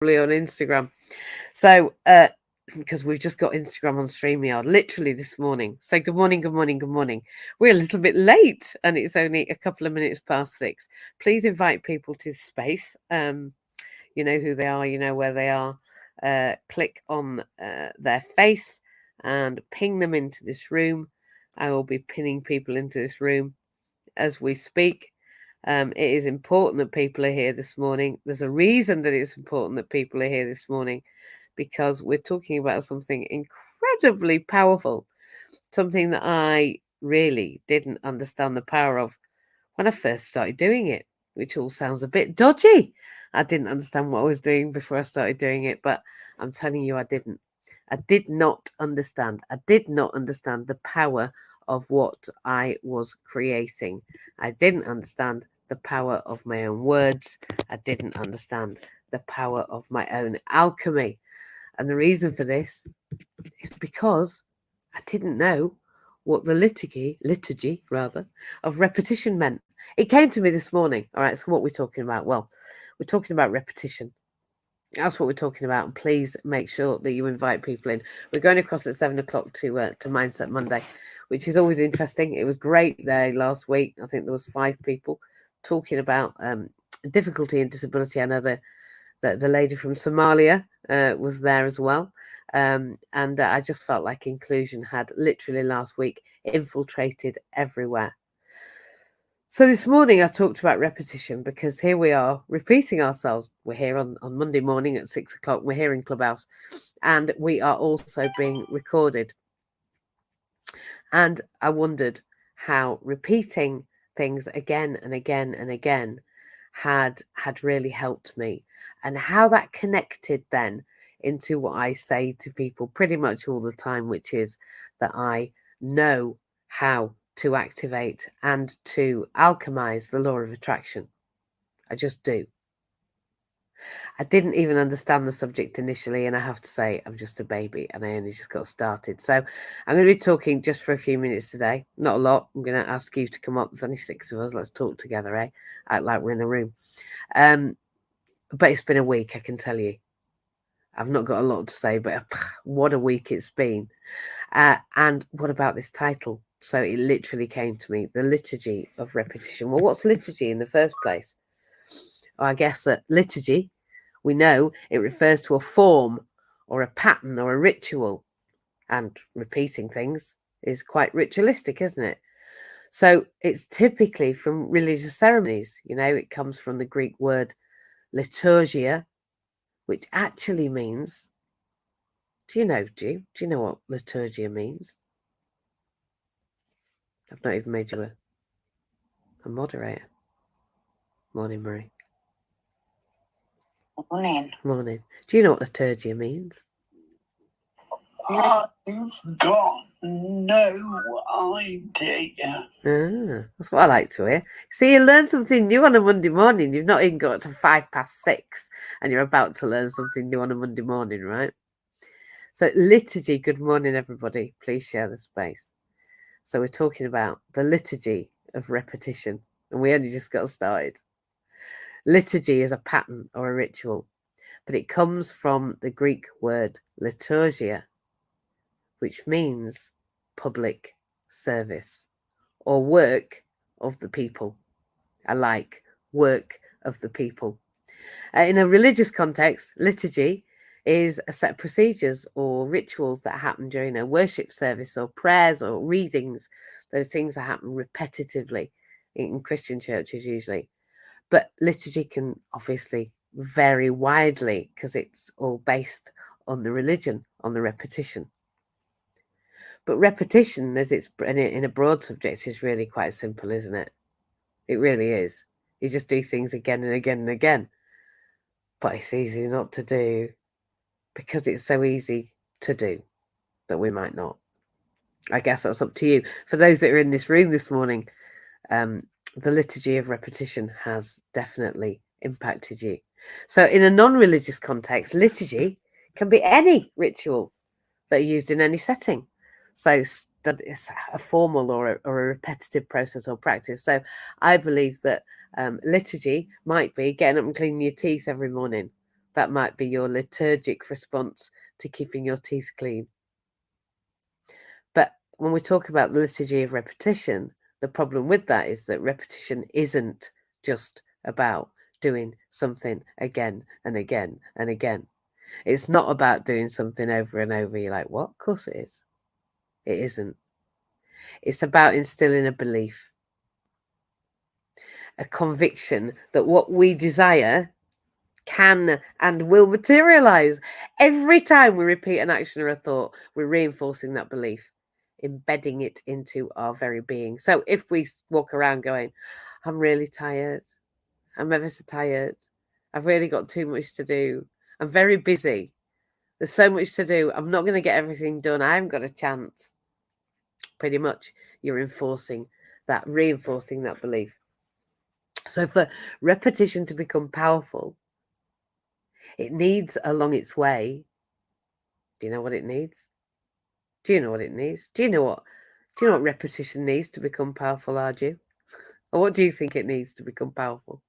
on Instagram. So, because we've just got Instagram on StreamYard literally this morning. So, good morning, good morning, good morning. We're a little bit late and it's only a couple of minutes past 6. Please invite people to space. You know who they are, you know where they are. Click on their face and ping them into this room. I will be pinning people into this room as we speak. It is important that people are here this morning. There's a reason that it's important that people are here this morning, because we're talking about something incredibly powerful, something that I really didn't understand the power of when I first started doing it, which all sounds a bit dodgy. I didn't understand what I was doing before I started doing it, but I'm telling you, I didn't. I did not understand. I did not understand the power of what I was creating. I didn't understand the power of my own words. I didn't understand the power of my own alchemy. And the reason for this is because I didn't know what the liturgy rather, of repetition meant. It came to me this morning. All right, so what we're talking about? Well, we're talking about repetition. That's what we're talking about. And please make sure that you invite people in. We're going across at 7 o'clock to Mindset Monday, which is always interesting. It was great there last week. I think there was 5 people talking about difficulty and disability. I know the lady from Somalia was there as well. And I just felt like inclusion had literally last week infiltrated everywhere. So this morning I talked about repetition because here we are repeating ourselves. We're here on Monday morning at 6 o'clock. We're here in Clubhouse and we are also being recorded. And I wondered how repeating things again and again and again had really helped me, and how that connected then into what I say to people pretty much all the time, which is that I know how to activate and to alchemize the law of attraction. I just do. I didn't even understand the subject initially, and I have to say I'm just a baby and I only just got started. So I'm going to be talking just for a few minutes today, not a lot. I'm going to ask you to come up. There's only 6 of us. Let's talk together, eh? Act like we're in a room. But it's been a week, I can tell you. I've not got a lot to say, but what a week it's been. And what about this title? So it literally came to me, the liturgy of repetition. Well, what's liturgy in the first place? Well, I guess that liturgy, we know it refers to a form or a pattern or a ritual, and repeating things is quite ritualistic, isn't it? So it's typically from religious ceremonies. You know, it comes from the Greek word liturgia, which actually means, do you know what liturgia means? I've not even made you a moderator. Morning, Marie. Morning. Do you know what liturgia means? I've got no idea. That's what I like to hear. See, you learn something new on a Monday morning. You've not even got to 6:05, and you're about to learn something new on a Monday morning, right? So, liturgy, good morning, everybody. Please share the space. So, we're talking about the liturgy of repetition, and we only just got started. Liturgy is a pattern or a ritual, but it comes from the Greek word liturgia, which means public service or work of the people. I like work of the people. In a religious context, liturgy is a set of procedures or rituals that happen during a worship service or prayers or readings. Those things that happen repetitively in Christian churches usually. But liturgy can obviously vary widely because it's all based on the religion, on the repetition. But repetition, as it's in a broad subject, is really quite simple, isn't it? It really is. You just do things again and again and again. But it's easy not to do because it's so easy to do that we might not. I guess that's up to you. For those that are in this room this morning, the liturgy of repetition has definitely impacted you. So in a non-religious context, liturgy can be any ritual that are used in any setting. So it's a formal or a repetitive process or practice. So I believe that liturgy might be getting up and cleaning your teeth every morning. That might be your liturgic response to keeping your teeth clean. But when we talk about the liturgy of repetition, the problem with that is that repetition isn't just about doing something again and again and again. It's not about doing something over and over. You're like, what? Of course it is. It isn't. It's about instilling a belief, a conviction that what we desire can and will materialize. Every time we repeat an action or a thought, we're reinforcing that belief, embedding it into our very being. So if we walk around going, I'm really tired, I'm ever so tired, I've really got too much to do, I'm very busy, there's so much to do, I'm not going to get everything done, I haven't got a chance. Pretty much you're reinforcing that belief. So for repetition to become powerful, it needs along its way. Do you know what it needs? Do you know what it needs? Do you know what repetition needs to become powerful, Arju? Or what do you think it needs to become powerful?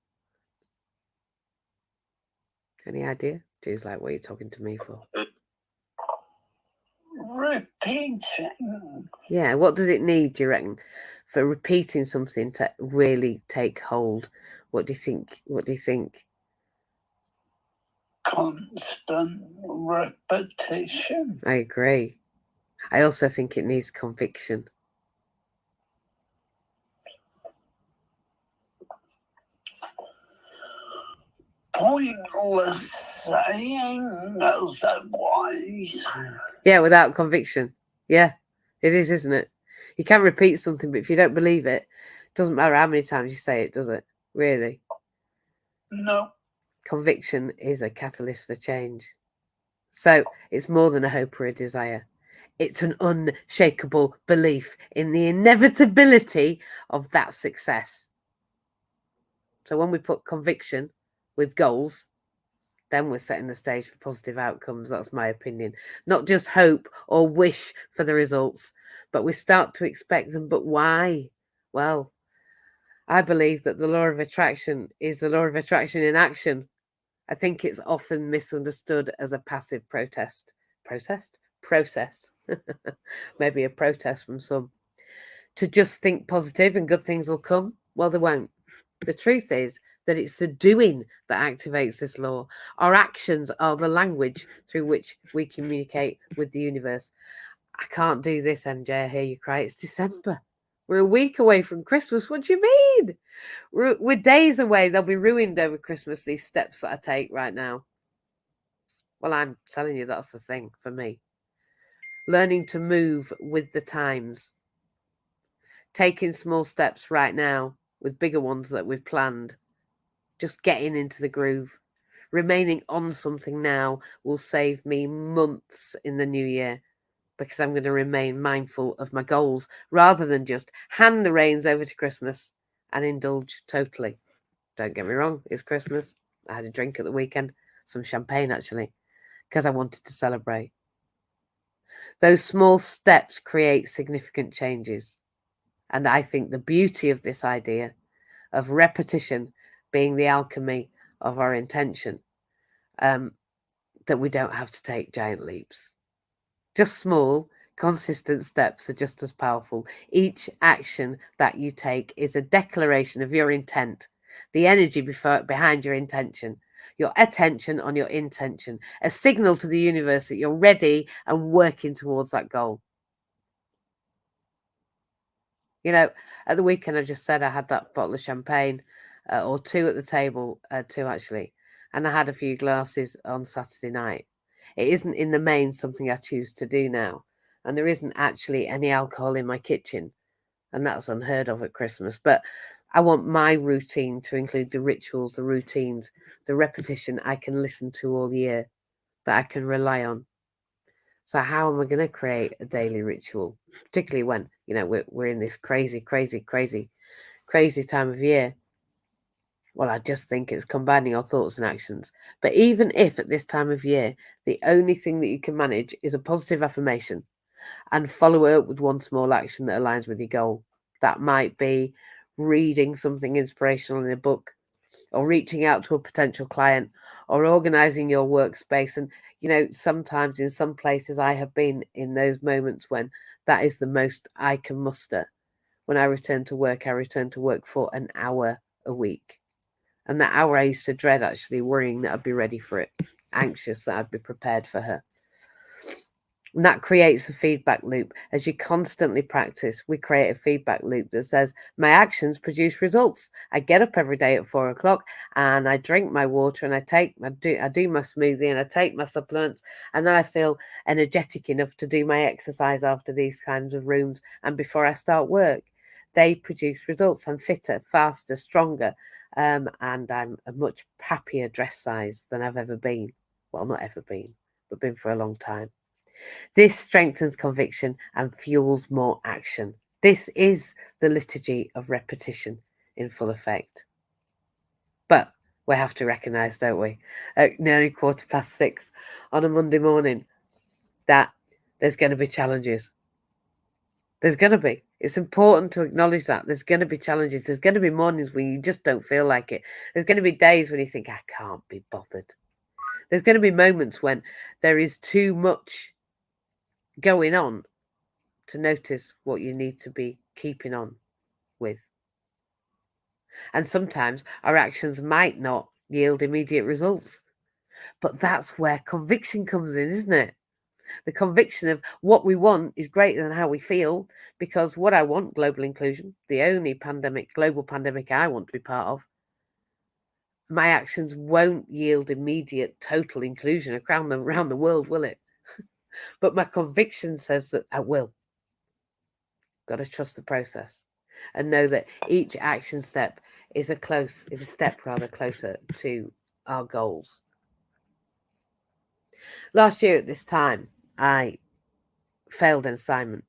Any idea? Jude's like, what are you talking to me for? Repeating. Yeah, what does it need, do you reckon, for repeating something to really take hold? What do you think? Constant repetition. I agree. I also think it needs conviction. Pointless saying otherwise. Yeah, without conviction. Yeah, it is, isn't it? You can repeat something, but if you don't believe it, it doesn't matter how many times you say it, does it? Really? No. Conviction is a catalyst for change. So it's more than a hope or a desire. It's an unshakable belief in the inevitability of that success. So when we put conviction with goals, then we're setting the stage for positive outcomes. That's my opinion. Not just hope or wish for the results, but we start to expect them. But why? Well, I believe that the law of attraction is the law of attraction in action. I think it's often misunderstood as a passive process. Maybe a protest from some. To just think positive and good things will come. Well, they won't. The truth is that it's the doing that activates this law. Our actions are the language through which we communicate with the universe. I can't do this, MJ. I hear you cry. It's December. We're a week away from Christmas. What do you mean? We're days away. They'll be ruined over Christmas, these steps that I take right now. Well, I'm telling you, that's the thing for me. Learning to move with the times. Taking small steps right now with bigger ones that we've planned. Just getting into the groove. Remaining on something now will save me months in the new year because I'm going to remain mindful of my goals rather than just hand the reins over to Christmas and indulge totally. Don't get me wrong, it's Christmas. I had a drink at the weekend, some champagne actually, because I wanted to celebrate. Those small steps create significant changes. And I think the beauty of this idea of repetition being the alchemy of our intention, that we don't have to take giant leaps. Just small, consistent steps are just as powerful. Each action that you take is a declaration of your intent, the energy behind your intention, your attention on your intention, a signal to the universe that you're ready and working towards that goal. You know, at the weekend, I just said I had that bottle of champagne, or two at the table, two actually, and I had a few glasses on Saturday night. It isn't in the main something I choose to do now, and there isn't actually any alcohol in my kitchen, and that's unheard of at Christmas. But I want my routine to include the rituals, the routines, the repetition I can listen to all year, that I can rely on. So how am I going to create a daily ritual, particularly when, you know, we're in this crazy time of year? Well, I just think it's combining our thoughts and actions. But even if at this time of year, the only thing that you can manage is a positive affirmation and follow it up with one small action that aligns with your goal, that might be reading something inspirational in a book, or reaching out to a potential client, or organizing your workspace. And, sometimes in some places I have been in those moments when that is the most I can muster. When I return to work, I return to work for an hour a week. And that hour I used to dread, actually, worrying that I'd be ready for it, anxious that I'd be prepared for her. And that creates a feedback loop. As you constantly practice, we create a feedback loop that says, my actions produce results. I get up every day at 4 o'clock and I drink my water and I do my smoothie and I take my supplements, and then I feel energetic enough to do my exercise after these kinds of rooms and before I start work. They produce results. I'm fitter, faster, stronger, and I'm a much happier dress size than I've ever been. Well, not ever been, but been for a long time. This strengthens conviction and fuels more action. This is the liturgy of repetition in full effect. But we have to recognise, don't we, at nearly 6:15 on a Monday morning, that there's going to be challenges. There's going to be. It's important to acknowledge that. There's going to be challenges. There's going to be mornings when you just don't feel like it. There's going to be days when you think, I can't be bothered. There's going to be moments when there is too much going on to notice what you need to be keeping on with. And sometimes our actions might not yield immediate results. But that's where conviction comes in, isn't it? The conviction of what we want is greater than how we feel, because what I want, global inclusion, the only global pandemic I want to be part of, my actions won't yield immediate total inclusion around the world, will it? But my conviction says that I will. Got to trust the process and know that each action step is a step closer to our goals. Last year at this time, I failed an assignment,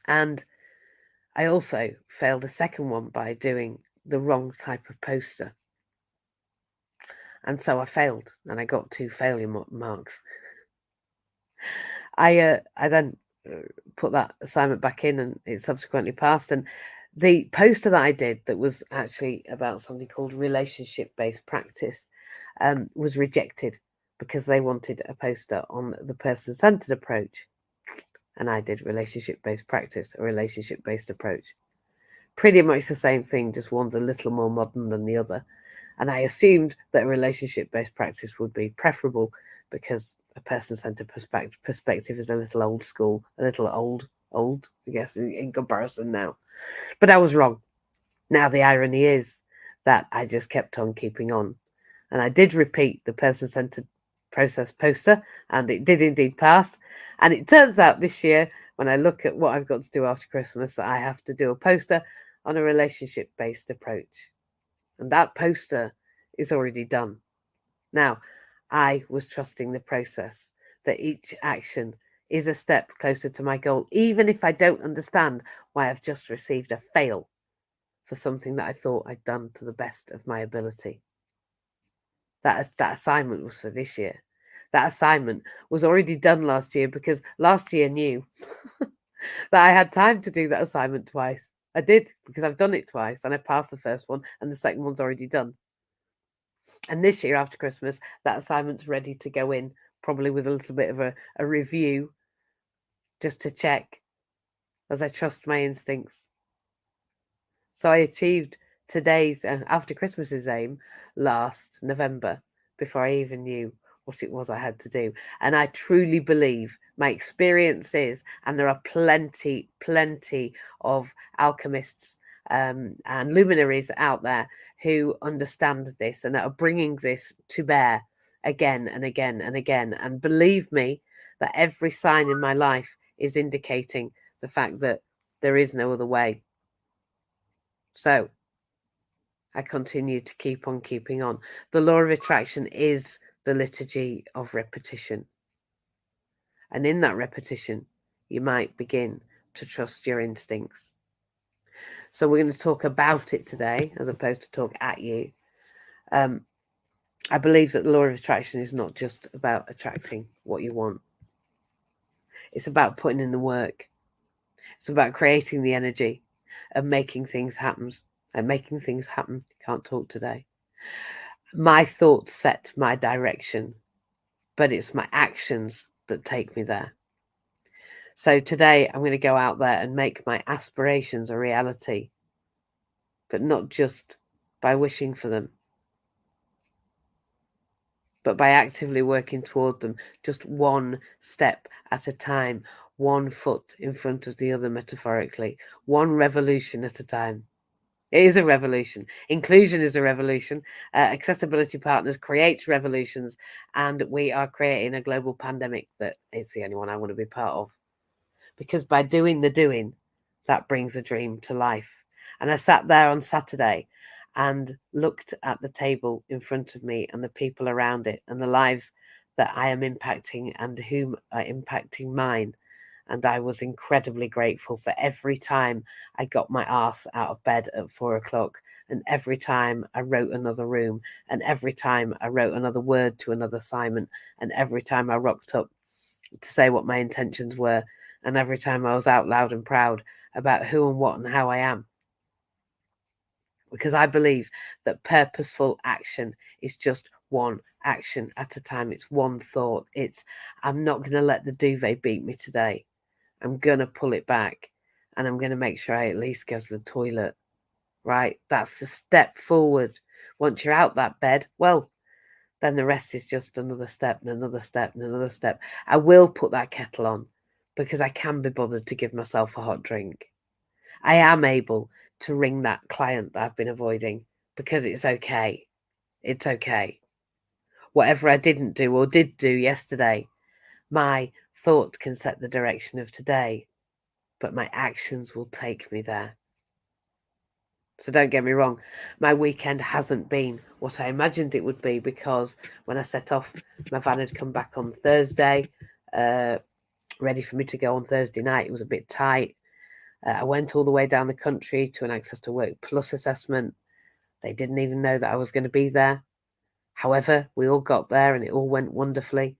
and I also failed a second one by doing the wrong type of poster. And so I failed, and I got 2 failure marks. I then put that assignment back in, and it subsequently passed. And the poster that I did, that was actually about something called relationship-based practice, was rejected because they wanted a poster on the person-centered approach. And I did relationship-based practice, a relationship-based approach. Pretty much the same thing, just one's a little more modern than the other. And I assumed that a relationship-based practice would be preferable because a person-centered perspective is a little old school, a little old, I guess, in comparison now. But I was wrong. Now the irony is that I just kept on keeping on. And I did repeat the person-centered process poster, and it did indeed pass. And it turns out this year, when I look at what I've got to do after Christmas, that I have to do a poster on a relationship-based approach. And that poster is already done. Now, I was trusting the process, that each action is a step closer to my goal, even if I don't understand why I've just received a fail for something that I thought I'd done to the best of my ability. That assignment was for this year. That assignment was already done last year, because last year knew that I had time to do that assignment twice. I did, because I've done it twice, and I passed the first one, and the second one's already done. And this year after Christmas, that assignment's ready to go in, probably with a little bit of a review, just to check, as I trust my instincts. So I achieved today's after Christmas's aim last November, before I even knew what it was I had to do. And I truly believe my experience is, and there are plenty of alchemists and luminaries out there who understand this and are bringing this to bear again and again and again. And believe me, that every sign in my life is indicating the fact that there is no other way. So I continue to keep on keeping on. The law of attraction is the liturgy of repetition. And in that repetition, you might begin to trust your instincts. So we're going to talk about it today, as opposed to talk at you. I believe that the law of attraction is not just about attracting what you want. It's about putting in the work. It's about creating the energy and making things happen. and making things happen. Can't talk today. My thoughts set my direction, but it's my actions that take me there. So today I'm going to go out there and make my aspirations a reality, but not just by wishing for them, but by actively working toward them, just one step at a time, one foot in front of the other, metaphorically, one revolution at a time. It is a revolution. Inclusion is a revolution. Accessibility Partners creates revolutions, and we are creating a global pandemic that is the only one I want to be part of. Because by doing the doing, that brings a dream to life. And I sat there on Saturday and looked at the table in front of me and the people around it and the lives that I am impacting and whom are impacting mine. And I was incredibly grateful for every time I got my arse out of bed at 4 o'clock, and every time I wrote another room, and every time I wrote another word to another assignment, and every time I rocked up to say what my intentions were, and every time I was out loud and proud about who and what and how I am. Because I believe that purposeful action is just one action at a time. It's one thought. It's, I'm not going to let the duvet beat me today. I'm going to pull it back, and I'm going to make sure I at least go to the toilet, right? That's the step forward. Once you're out that bed, well, then the rest is just another step and another step and another step. I will put that kettle on because I can be bothered to give myself a hot drink. I am able to ring that client that I've been avoiding because it's okay. It's okay. Whatever I didn't do or did do yesterday, my thought can set the direction of today, but my actions will take me there. So don't get me wrong, my weekend hasn't been what I imagined it would be, because when I set off, my van had come back on Thursday, ready for me to go on Thursday night. It was a bit tight. I went all the way down the country to an Access to Work Plus assessment. They didn't even know that I was going to be there. However, we all got there and it all went wonderfully.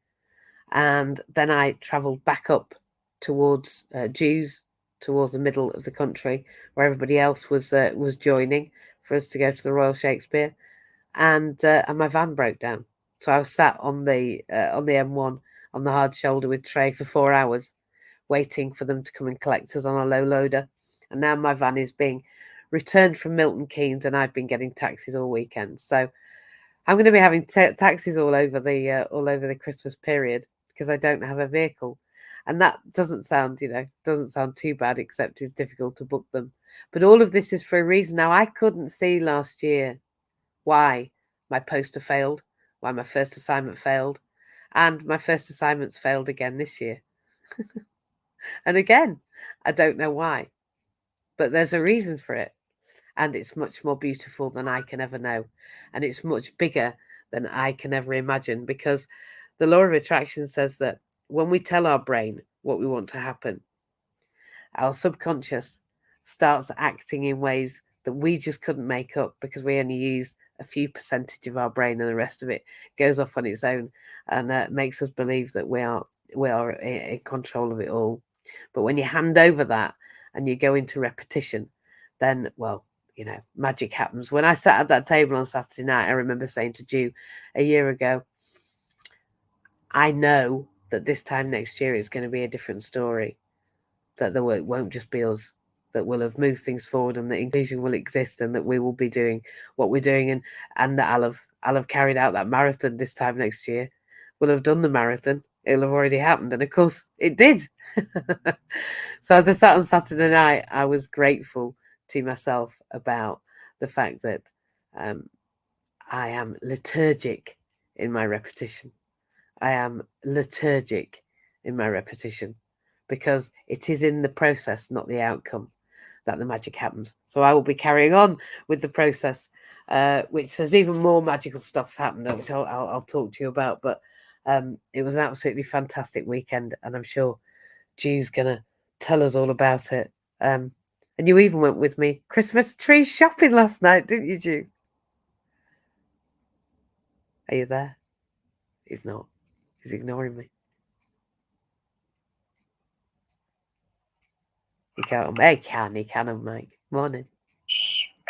And then I travelled back up towards Jews, towards the middle of the country, where everybody else was joining for us to go to the Royal Shakespeare, and my van broke down. So I was sat on the M1 on the hard shoulder with Trey for 4 hours, waiting for them to come and collect us on a low loader. And now my van is being returned from Milton Keynes, and I've been getting taxis all weekend. So I'm going to be having taxis all over the Christmas period because I don't have a vehicle, and that doesn't sound too bad, except it's difficult to book them. But all of this is for a reason. Now, I couldn't see last year why my poster failed, why my first assignment failed, and my first assignments failed again this year. And again, I don't know why, but there's a reason for it. And it's much more beautiful than I can ever know. And it's much bigger than I can ever imagine, because the law of attraction says that when we tell our brain what we want to happen, our subconscious starts acting in ways that we just couldn't make up, because we only use a few percentage of our brain, and the rest of it goes off on its own, and makes us believe that we are in control of it all. But when you hand over that and you go into repetition, then, well, magic happens. When I sat at that table on Saturday night, I remember saying to Jew a year ago, I know that this time next year it's going to be a different story, that the work won't just be us, that we'll have moved things forward, and that inclusion will exist, and that we will be doing what we're doing, and that I'll have carried out that marathon this time next year. We'll have done the marathon. It'll have already happened, and of course it did. So as I sat on Saturday night, I was grateful to myself about the fact that I am liturgic in my repetition. I am liturgic in my repetition, because it is in the process, not the outcome, that the magic happens. So I will be carrying on with the process, which says even more magical stuff's happened, which I'll talk to you about. But it was an absolutely fantastic weekend, and I'm sure Jew's gonna tell us all about it. And you even went with me Christmas tree shopping last night, didn't you, Jew? Are you there? He's not. He's ignoring me. He can't. He can, Mike. Morning.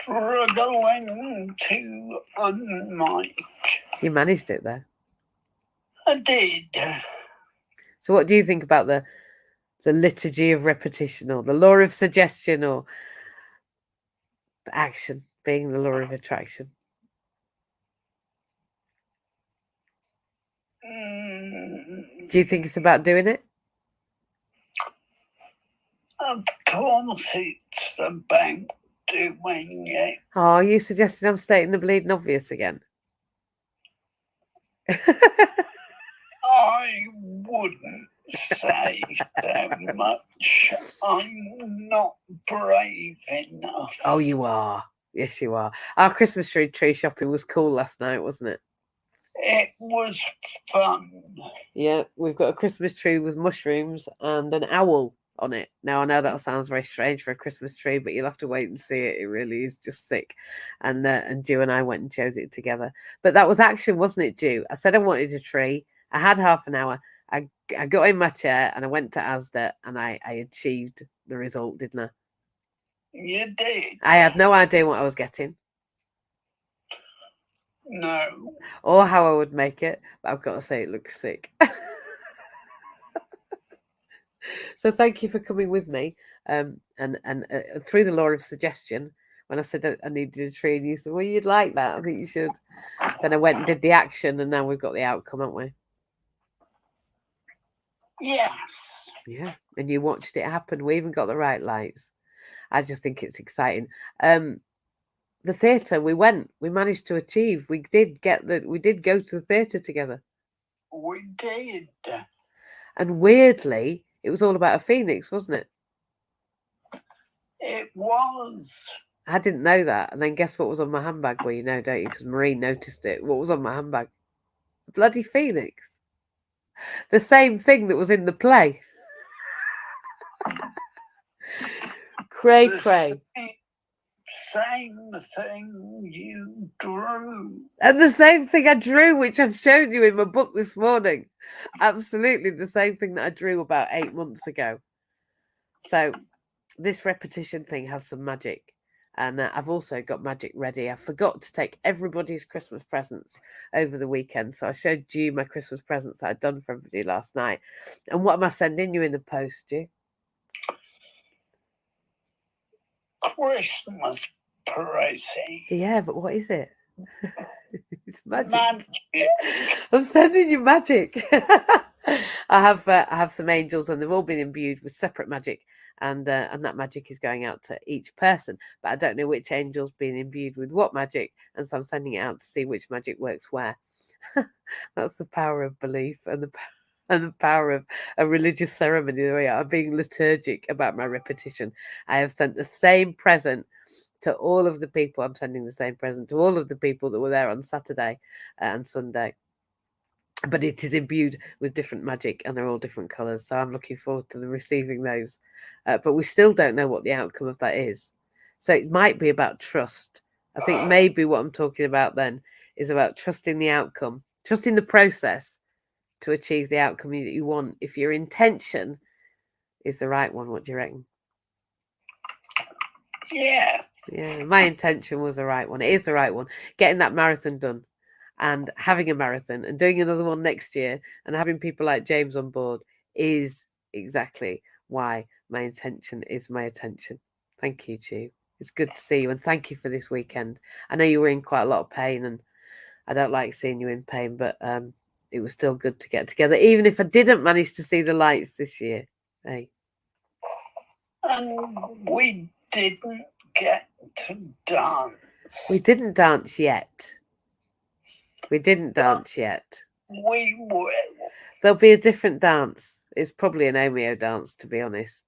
struggling to unmic. You managed it there. I did. So what do you think about the liturgy of repetition, or the law of suggestion, or the action being the law of attraction? Do you think it's about doing it? Of course it's about doing it. Oh, are you suggesting I'm stating the bleeding obvious again? I wouldn't say so much. I'm not brave enough. Oh, you are. Yes, you are. Our Christmas tree shopping was cool last night, wasn't it? It was fun. Yeah, we've got a Christmas tree with mushrooms and an owl on it. Now, I know that sounds very strange for a Christmas tree, but you'll have to wait and see it. It really is just sick. And Jew and I went and chose it together. But that was action, wasn't it, Jew? I said I wanted a tree. I had half an hour. I got in my chair and I went to Asda and I achieved the result, didn't I? You did. I had no idea what I was getting. No. Or how I would make it, but I've got to say it looks sick. So thank you for coming with me. And through the law of suggestion, when I said I needed a tree, and you said, well, you'd like that, I think you should. Then I went and did the action, and now we've got the outcome, haven't we? Yes. Yeah, and you watched it happen. We even got the right lights. I just think it's exciting. The theatre, we managed to achieve. We did go to the theatre together. We did. And weirdly, it was all about a phoenix, wasn't it? It was. I didn't know that. And then guess what was on my handbag? Well, you know, don't you? Because Marie noticed it. What was on my handbag? A bloody phoenix. The same thing that was in the play. Cray. Same thing you drew. And the same thing I drew, which I've shown you in my book this morning. Absolutely the same thing that I drew about 8 months ago. So this repetition thing has some magic. And I've also got magic ready. I forgot to take everybody's Christmas presents over the weekend. So I showed you my Christmas presents that I'd done for everybody last night. And what am I sending you in the post, Stu? Christmas present. Yeah, but what is it? It's magic. Magic. I'm sending you magic. I have some angels, and they've all been imbued with separate magic, and that magic is going out to each person. But I don't know which angel's been imbued with what magic, and so I'm sending it out to see which magic works where. That's the power of belief and the power of a religious ceremony. The way I'm being liturgic about my repetition. I have sent the same present to all of the people. I'm sending the same present to all of the people that were there on Saturday and Sunday. But it is imbued with different magic, and they're all different colours. So I'm looking forward to receiving those. But we still don't know what the outcome of that is. So it might be about trust. I think maybe what I'm talking about then is about trusting the outcome, trusting the process to achieve the outcome that you want. If your intention is the right one, what do you reckon? Yeah. Yeah, my intention was the right one. It is the right one. Getting that marathon done and having a marathon and doing another one next year and having people like James on board is exactly why my intention is my attention. Thank you, Jew. It's good to see you, and thank you for this weekend. I know you were in quite a lot of pain, and I don't like seeing you in pain, but it was still good to get together, even if I didn't manage to see the lights this year. Hey. And we didn't get to dance. We didn't dance yet. We will. There'll be a different dance. It's probably an Omeo dance, to be honest.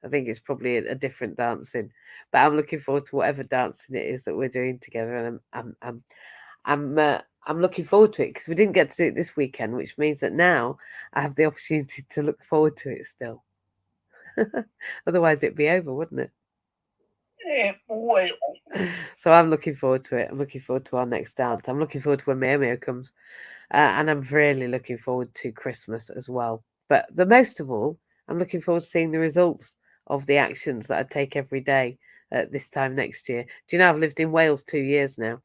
I think it's probably a different dancing, but I'm looking forward to whatever dancing it is that we're doing together, and I'm looking forward to it because we didn't get to do it this weekend, which means that now I have the opportunity to look forward to it still. Otherwise, it'd be over, wouldn't it? It will. So I'm looking forward to it. I'm looking forward to our next dance. I'm looking forward to when Mio comes, and I'm really looking forward to Christmas as well. But the most of all, I'm looking forward to seeing the results of the actions that I take every day at this time next year. Do you know I've lived in Wales 2 years now?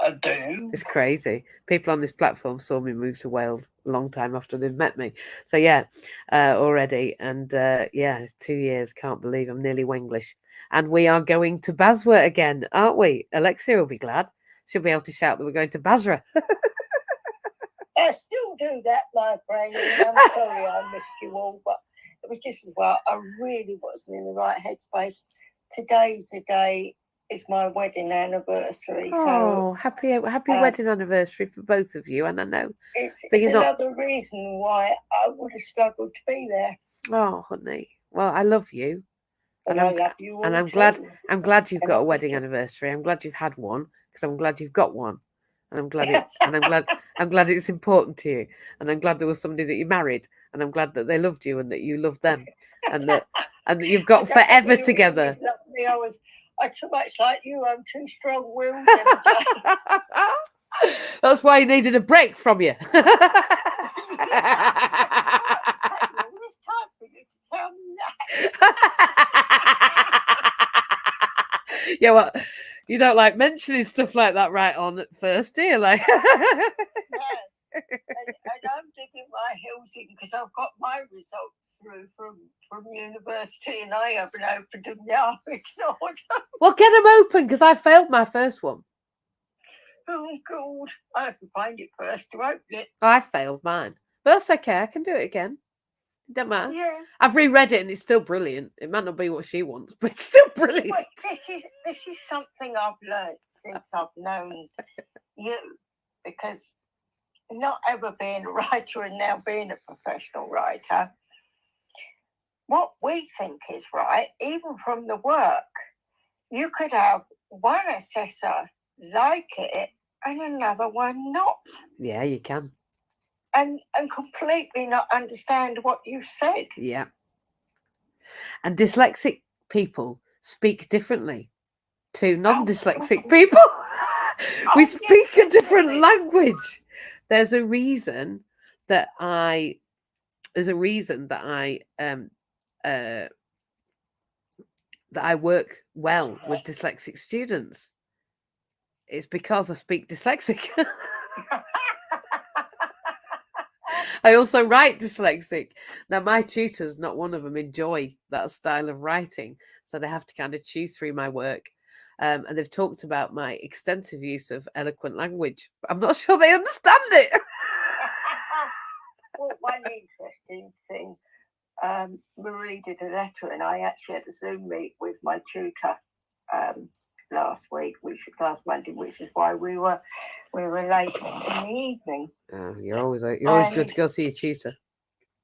I do. It's crazy. People on this platform saw me move to Wales a long time after they'd met me. So yeah, already. And yeah, it's 2 years. Can't believe I'm nearly Wenglish. And we are going to Basra again, aren't we? Alexia will be glad. She'll be able to shout that we're going to Basra. I still do that, librarian. I'm sorry I missed you all, but it was just as well. I really wasn't in the right headspace. Today's the day. It's my wedding anniversary. Oh, happy wedding anniversary for both of you. And I know it's you're not... another reason why I would have struggled to be there. Oh, honey. Well, I love you. And I love you all, and I'm too. glad you've got a wedding anniversary. I'm glad you've had one, because I'm glad you've got one. And I'm glad I'm glad it's important to you. And I'm glad there was somebody that you married, and I'm glad that they loved you and that you loved them. And that you've got forever together. I too much like you. I'm too strong-willed. That's why you needed a break from you. It's time for you to tell me that. Yeah, well, you don't like mentioning stuff like that right on at first, do you? Like, no. And I'm digging my heels in because I've got my results through from university, and I haven't opened them now. Well, get them open, because I failed my first one. Oh God, I have to find it first to open it. I failed mine, but that's okay. I can do it again. It don't matter. Yeah, I've reread it and it's still brilliant. It might not be what she wants, but it's still brilliant. well, this is something I've learned since I've known you, because not ever being a writer and now being a professional writer, what we think is right, even from the work, you could have one assessor like it and another one not. Yeah, you can. And completely not understand what you said. Yeah. And dyslexic people speak differently to non-dyslexic people. We speak a different language. There's a reason that I work well with dyslexic students. It's because I speak dyslexic. I also write dyslexic. Now, my tutors, not one of them, enjoy that style of writing, so they have to kind of chew through my work. And they've talked about my extensive use of eloquent language, but I'm not sure they understand it. Well, one interesting thing, Marie did a letter, and I actually had a Zoom meet with my tutor last Monday, which is why we were late in the evening. You're always good to go see your tutor.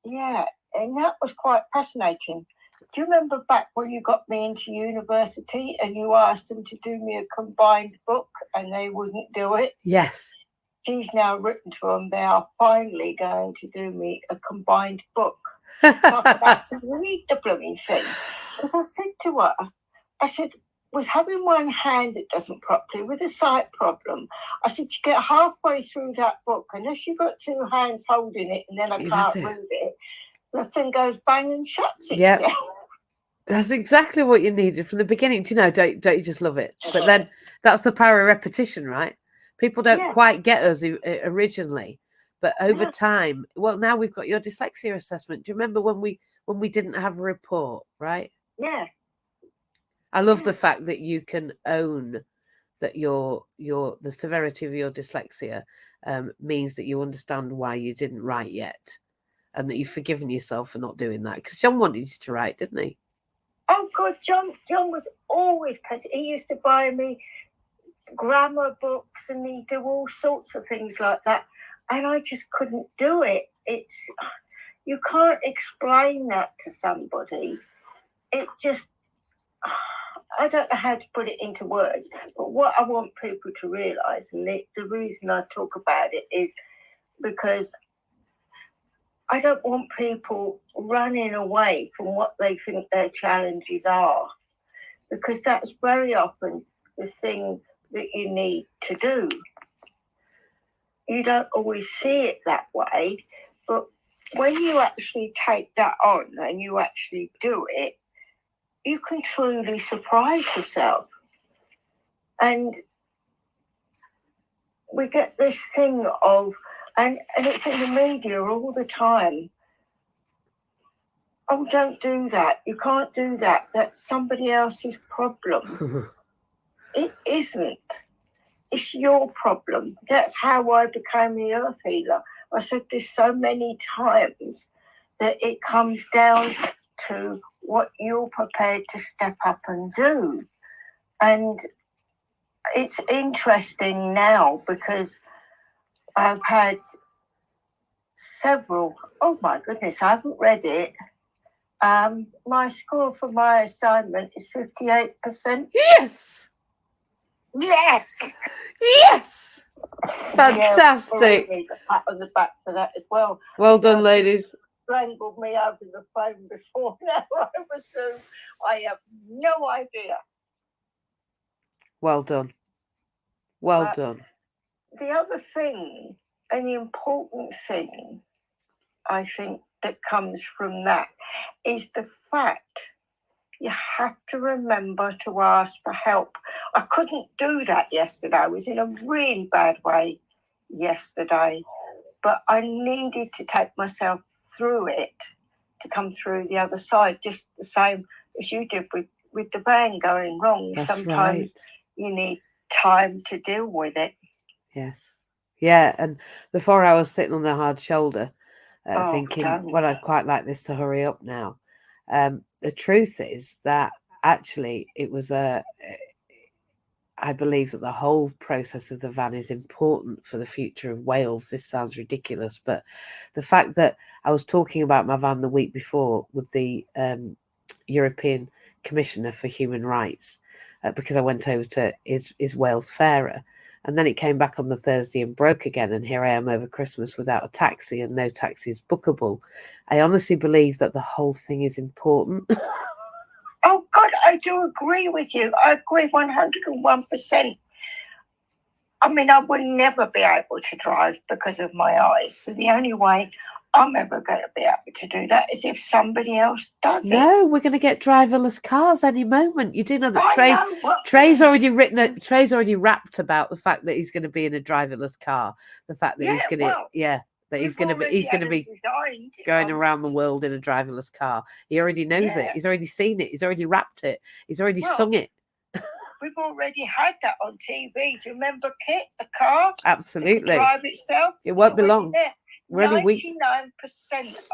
Yeah, and that was quite fascinating. Do you remember back when you got me into university and you asked them to do me a combined book and they wouldn't do it? Yes. She's now written to them. They are finally going to do me a combined book. So I had to read the blooming thing. Because I said to her, I said, with having one hand that doesn't properly, with a sight problem, I said, you get halfway through that book, unless you've got two hands holding it and then I can't read it, the thing goes bang and shuts itself. Yeah. That's exactly what you needed from the beginning. Do you know, don't you just love it? But then that's the power of repetition, right? People don't quite get us originally, but over time, well, now we've got your dyslexia assessment. Do you remember when we didn't have a report, right? Yeah. I love the fact that you can own that the severity of your dyslexia means that you understand why you didn't write yet, and that you've forgiven yourself for not doing that. Because John wanted you to write, didn't he? Oh God, John was always patient. He used to buy me grammar books and he'd do all sorts of things like that, and I just couldn't do it. You can't explain that to somebody. It just, I don't know how to put it into words, but what I want people to realise, and the reason I talk about it is because I don't want people running away from what they think their challenges are, because that's very often the thing that you need to do. You don't always see it that way, but when you actually take that on and you actually do it, you can truly surprise yourself. And we get this thing of, and it's in the media all the time. Oh, don't do that. You can't do that. That's somebody else's problem. It isn't. It's your problem. That's how I became the earth healer. I said this so many times that it comes down to what you're prepared to step up and do. And it's interesting now because I've had several, oh my goodness, I haven't read it. My score for my assignment is 58%. Yes. Yes. Yes. Fantastic. Yeah, a pat on the back for that as well. Well done, ladies. Strangled me over the phone before now over Zoom. I have no idea. Well done. Well done. The other thing, and the important thing, I think, that comes from that is the fact you have to remember to ask for help. I couldn't do that yesterday. I was in a really bad way yesterday, but I needed to take myself through it to come through the other side, just the same as you did with the van going wrong. That's Sometimes you need time to deal with it. Yes. Yeah, and before I was sitting on the hard shoulder, thinking, well, I'd quite like this to hurry up now. The truth is that actually it was I believe that the whole process of the van is important for the future of Wales. This sounds ridiculous, but the fact that I was talking about my van the week before with the European Commissioner for Human Rights, because I went over to is Wales fairer, and then it came back on the Thursday and broke again, and here I am over Christmas without a taxi, and no taxi is bookable. I honestly believe that the whole thing is important. Oh, God, I do agree with you. I agree 101%. I mean, I would never be able to drive because of my eyes. So the only way I'm ever going to be able to do that is if somebody else does it. No, we're going to get driverless cars any moment. You do know that Trey's already rapped about the fact that he's going to be in a driverless car. The fact that he's going to, that he's going to be going around the world in a driverless car. He already knows it. He's already seen it. He's already rapped it. He's already sung it. We've already had that on TV. Do you remember Kit, the car? Absolutely. The drive itself. It won't be long. 99%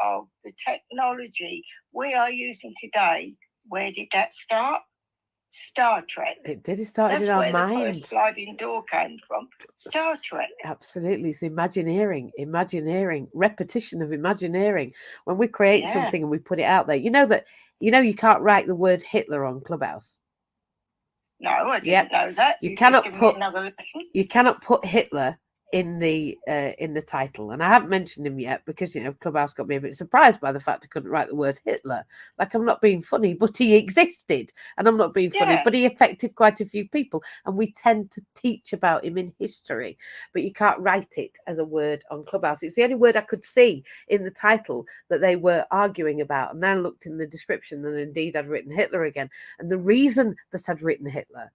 of the technology we are using today, where did that start? Star Trek. It did. It started in our mind. That's where the first sliding door came from. Star Trek. Absolutely. It's imagineering, repetition of imagineering. When we create something and we put it out there, you know you can't write the word Hitler on Clubhouse. No, I didn't know that. You cannot put Hitler in the title, and I haven't mentioned him yet because Clubhouse got me a bit surprised by the fact I couldn't write the word Hitler. Like, I'm not being funny, but he existed, and I'm not being funny, but he affected quite a few people, and we tend to teach about him in history, but you can't write it as a word on Clubhouse. It's the only word I could see in the title that they were arguing about, and then I looked in the description, and indeed I'd written Hitler again. And the reason that I'd written Hitler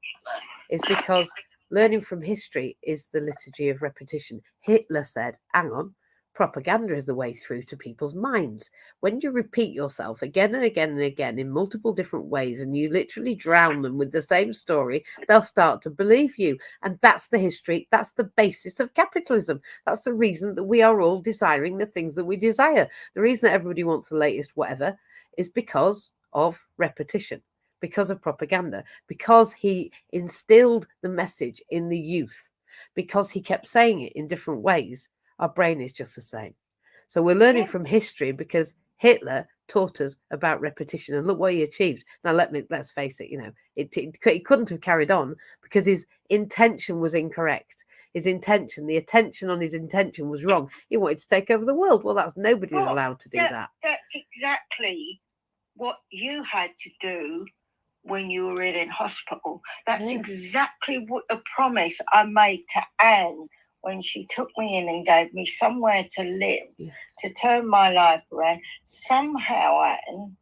is because learning from history is the liturgy of repetition. Hitler said, hang on, propaganda is the way through to people's minds. When you repeat yourself again and again and again in multiple different ways, and you literally drown them with the same story, they'll start to believe you. And that's the history. That's the basis of capitalism. That's the reason that we are all desiring the things that we desire. The reason that everybody wants the latest whatever is because of repetition. Because of propaganda, because he instilled the message in the youth, because he kept saying it in different ways. Our brain is just the same. So we're learning from history because Hitler taught us about repetition, and look what he achieved. Now let's face it, it couldn't have carried on because his intention was incorrect. The attention on his intention was wrong. He wanted to take over the world. Well, nobody's allowed to do that. That's exactly what you had to do when you were in hospital. That's exactly what the promise I made to Anne when she took me in and gave me somewhere to live, to turn my life around. Somehow, Anne,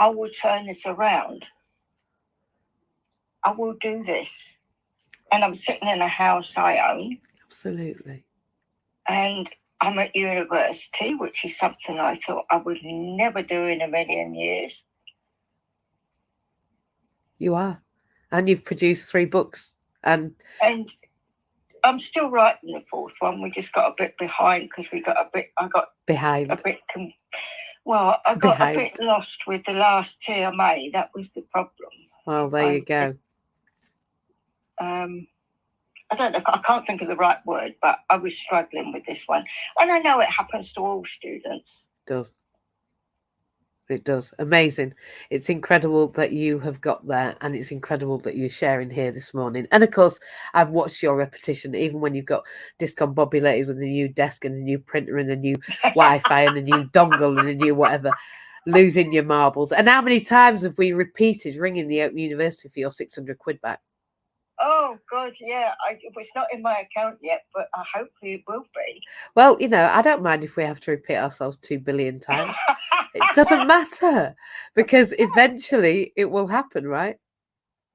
I will turn this around. I will do this. And I'm sitting in a house I own. Absolutely. And I'm at university, which is something I thought I would never do in a million years. You are. And you've produced 3 books. And I'm still writing the 4th one. We just got a bit behind because I got behind. a bit lost with the last TMA. That was the problem. Well, there you go. I don't know, I can't think of the right word, but I was struggling with this one. And I know it happens to all students. It does. It does. Amazing. It's incredible that you have got there, and it's incredible that you're sharing here this morning. And of course, I've watched your repetition, even when you've got discombobulated with a new desk and a new printer and a new Wi-Fi and a new dongle and a new whatever, losing your marbles. And how many times have we repeated ringing the Open University for your 600 quid back? Oh, God, yeah. It's not in my account yet, but hopefully it will be. Well, you know, I don't mind if we have to repeat ourselves 2 billion times. It doesn't matter, because eventually it will happen, right?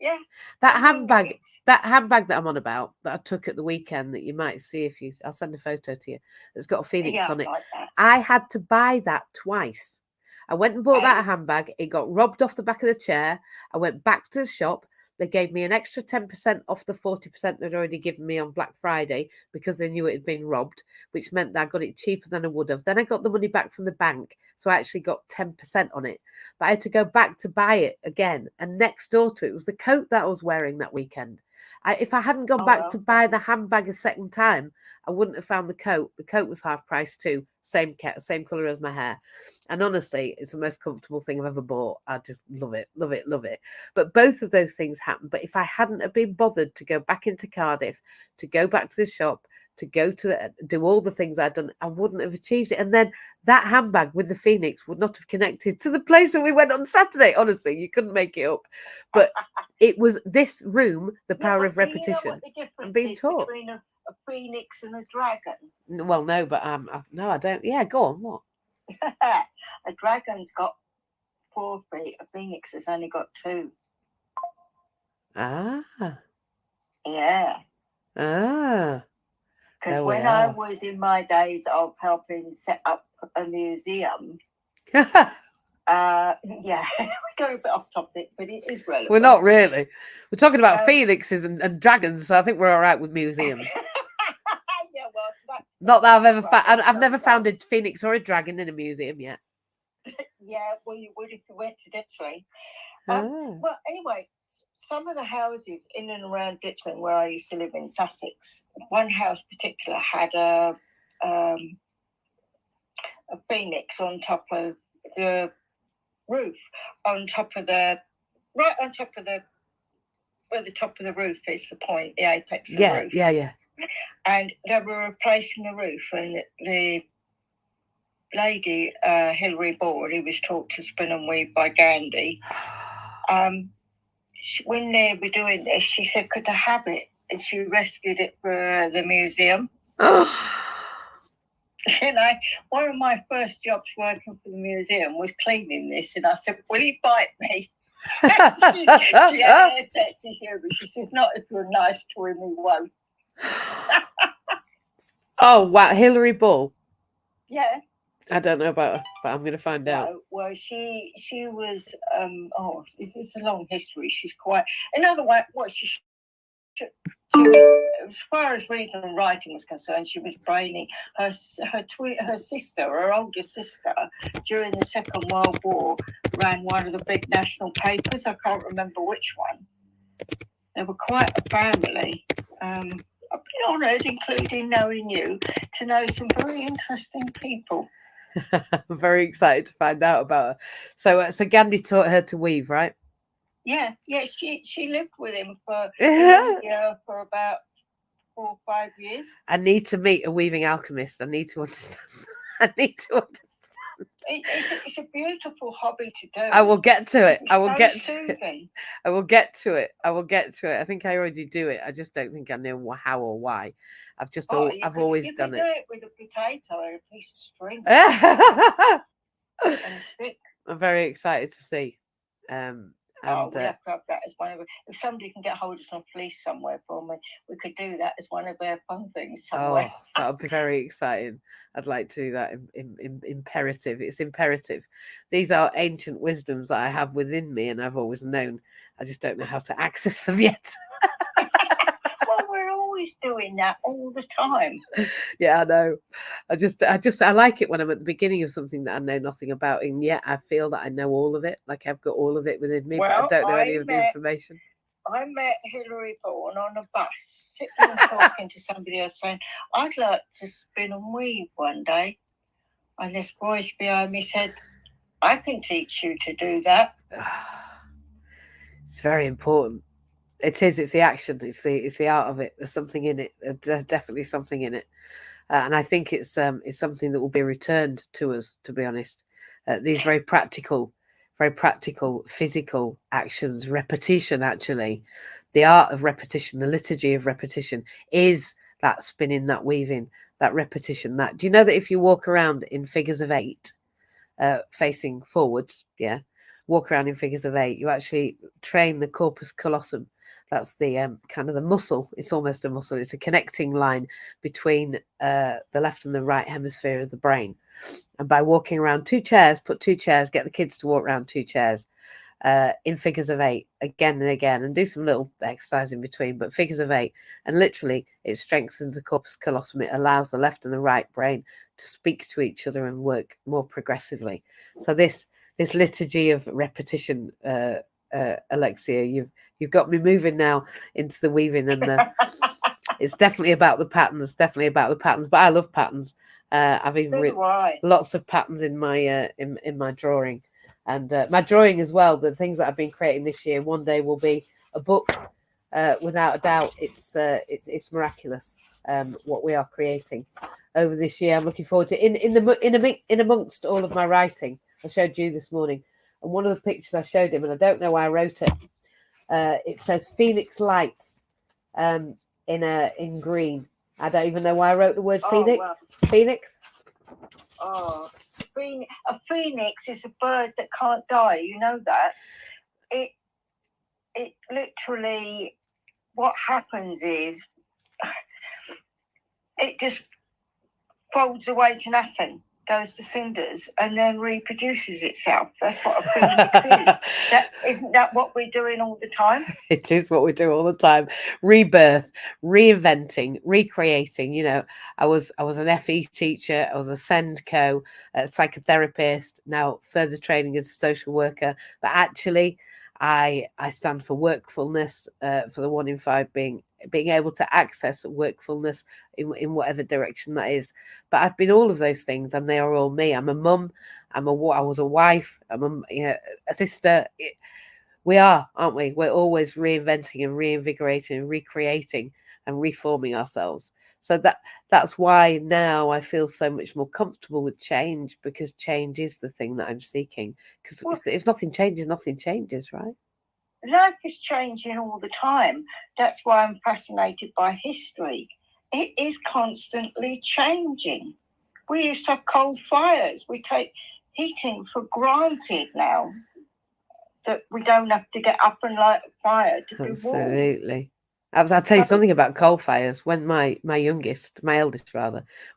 Yeah. That handbag that I'm on about, that I took at the weekend, that you might see if I'll send a photo to you, that's got a phoenix on it. Like that. I had to buy that twice. I went and bought that handbag. It got robbed off the back of the chair. I went back to the shop. They gave me an extra 10% off the 40% they'd already given me on Black Friday because they knew it had been robbed, which meant that I got it cheaper than I would have. Then I got the money back from the bank, so I actually got 10% on it. But I had to go back to buy it again. And next door to it was the coat that I was wearing that weekend. If I hadn't gone back to buy the handbag a second time, I wouldn't have found the coat. The coat was half price too. Same colour as my hair. And honestly, it's the most comfortable thing I've ever bought. I just love it, love it, love it. But both of those things happened. But if I hadn't have been bothered to go back into Cardiff, to go back to the shop, to go to do all the things I'd done, I wouldn't have achieved it. And then that handbag with the phoenix would not have connected to the place that we went on Saturday. Honestly, you couldn't make it up. But it was this room, the power of repetition. You know what the difference being is taught between a phoenix and a dragon? Well, no, but no, I don't. Yeah, go on. What? A dragon's got 4 feet. A phoenix has only got 2. Ah. Yeah. Ah. Because when I was in my days of helping set up a museum, yeah, we're going a bit off topic, but it is relevant. We're not really. We're talking about phoenixes and dragons, so I think we're all right with museums. Yeah, well, not that I've ever found. I've never found a phoenix or a dragon in a museum yet. Yeah, well, you would if you went to Ditchling. Well, anyway, some of the houses in and around Ditchling, where I used to live in Sussex, one house in particular had a phoenix on top of the roof, where the top of the roof is the point, the apex of the roof. Yeah. And they were replacing the roof, and the lady, Hilary Ball, who was taught to spin and weave by Gandhi, when they were doing this, she said, could I have it? And she rescued it for the museum. You know, one of my first jobs working for the museum was cleaning this, and I said, will you bite me? she had a set to hear me. She says, not if you're nice to him, he won't. Oh, wow. Hilary Ball? Yeah. I don't know about her, but I'm going to find out. Well, she was, this is a long history. She's quite, in other words, as far as reading and writing was concerned, she was brainy. Her sister, her older sister, during the Second World War, ran one of the big national papers. I can't remember which one. They were quite a family. I've been honoured, including knowing you, to know some very interesting people. I'm very excited to find out about her. So Gandhi taught her to weave, right? Yeah. She lived with him for India for about 4 or 5 years. I need to meet a weaving alchemist. I need to understand. It's a beautiful hobby to do. I will get to it. I will get soothing. I will get to it. I think I already do it. I just don't think I know how or why. I've always done it. You could do it with a potato or a piece of string and a stick. I'm very excited to see. We'll have to have that as one of it. If somebody can get hold of some fleece somewhere for me, we could do that as one of our fun things somewhere. Oh, that would be very exciting. I'd like to do that. Imperative. It's imperative. These are ancient wisdoms that I have within me, and I've always known. I just don't know how to access them yet. Well, we're always doing that all the time. Yeah, I know. I like it when I'm at the beginning of something that I know nothing about, and yet I feel that I know all of it. Like I've got all of it within me, but I don't know any of the information. I met Hilary Vaughan on a bus, sitting and talking to somebody else, saying, "I'd like to spin and weave one day." And this voice behind me said, "I can teach you to do that." It's very important. It is. It's the action. It's the art of it. There's something in it. There's definitely something in it, and I think it's something that will be returned to us. To be honest, these very practical, physical actions, repetition. Actually, the art of repetition, the liturgy of repetition, is that spinning, that weaving, that repetition. That do you know that if you walk around in figures of 8, facing forwards, walk around in figures of 8, you actually train the corpus callosum. That's the kind of the muscle. It's almost a muscle. It's a connecting line between the left and the right hemisphere of the brain. And by walking around 2 chairs, put 2 chairs, get the kids to walk around 2 chairs in figures of 8 again and again, and do some little exercise in between, but figures of 8. And literally, it strengthens the corpus callosum. It allows the left and the right brain to speak to each other and work more progressively. So this liturgy of repetition, Alexia, you've got me moving now into the weaving, and it's definitely about the patterns. But I love patterns. I've even written lots of patterns in my in my drawing, and my drawing as well. The things that I've been creating this year, one day will be a book. Without a doubt, it's miraculous what we are creating over this year. I'm looking forward to in amongst all of my writing. I showed you this morning, and one of the pictures I showed him, and I don't know why I wrote it. It says Phoenix Lights in green. I don't even know why I wrote the word Phoenix. Well. Phoenix. Oh, a phoenix is a bird that can't die. You know that. It literally, what happens is, it just folds away to nothing, goes to cinders, and then reproduces itself. That's what a phoenix is. Isn't that what we're doing all the time? It is what we do all the time. Rebirth, reinventing, recreating. You know, I was an FE teacher. I was a SEND-co, a psychotherapist. Now further training as a social worker. But actually, I stand for workfulness. For the 1 in 5 being able to access workfulness in whatever direction that is. But I've been all of those things, and they are all me. I'm a mum. I was a wife. I'm a sister. We are, aren't we? We're always reinventing and reinvigorating and recreating and reforming ourselves. So that's why now I feel so much more comfortable with change, because change is the thing that I'm seeking. Because if nothing changes, right? Life is changing all the time. That's why I'm fascinated by history. It is constantly changing. We used to have coal fires. We take heating for granted now, that we don't have to get up and light a fire to be warm. Absolutely. I'll tell you something about coal fires. When my eldest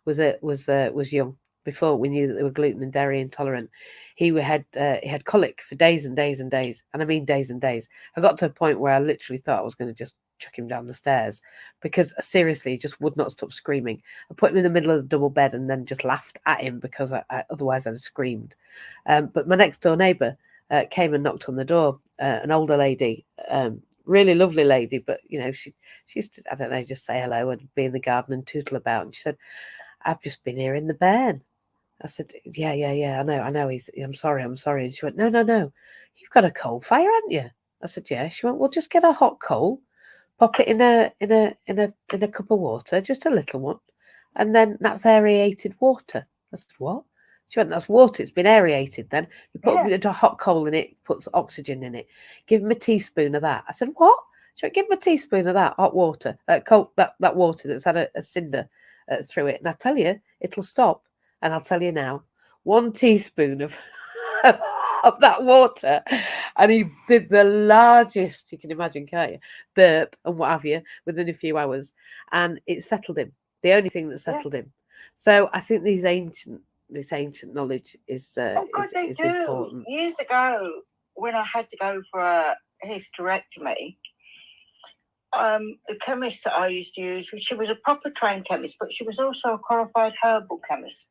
was young, before we knew that they were gluten and dairy intolerant, he had colic for days and days and days, and I mean days and days. I got to a point where I literally thought I was going to just chuck him down the stairs, because seriously, he just would not stop screaming. I put him in the middle of the double bed and then just laughed at him, because otherwise I'd have screamed. But my next door neighbour came and knocked on the door, an older lady, really lovely lady, but you know, she used to, I don't know, just say hello and be in the garden and tootle about. And she said, "I've just been hearing the bairn." I said, yeah, I know. I'm sorry. And she went, no, you've got a coal fire, haven't you? I said, yeah. She went, well, just get a hot coal, pop it in a cup of water, just a little one, and then that's aerated water. I said, what? She went, that's water. It's been aerated. Then you put a hot coal in it, puts oxygen in it. Give him a teaspoon of that. I said, what? She went, give him a teaspoon of that hot water, coal, that water that's had a cinder through it, and I tell you, it'll stop. And I'll tell you now, 1 teaspoon of of that water, and he did the largest, you can imagine, can't you, burp and what have you within a few hours, and it settled him. The only thing that settled him. So I think this ancient knowledge is important. Years ago, when I had to go for a hysterectomy, the chemist that I used to use, she was a proper trained chemist, but she was also a qualified herbal chemist.